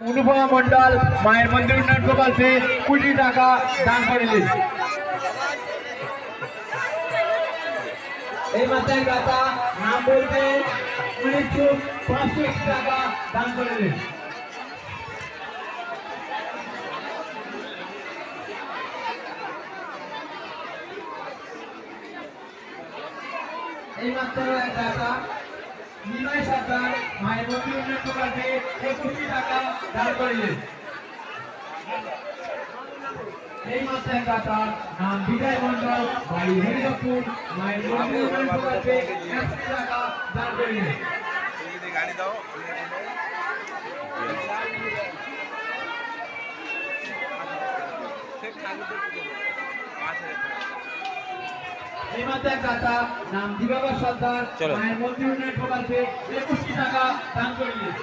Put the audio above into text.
অনুপমা মন্ডল মায়ের মন্দির উন্নয়ন প্রকল্পে 20 টাকা দান করিলেন। এই মাসের দাতা নাম বলতে 500 টাকা দান করিলেন। এই মাসের দাতা নিমাই সরকার মায়ের মন্দির উন্নয়ন প্রকল্পে 21 টাকা দান করিলেন। এই মাসের দাতা নাম বিজয় মন্ডল বাড়ি হরিদপুর মায়ের মন্দির উন্নয়ন প্রকল্পে 80 টাকা দান করিলেন। গাড়ি দাও এই মাসের দাতা নাম দিবাকর সরকার মায়ের মন্দির উন্নয়ন প্রকল্পে 21 টাকা দান করিলেন।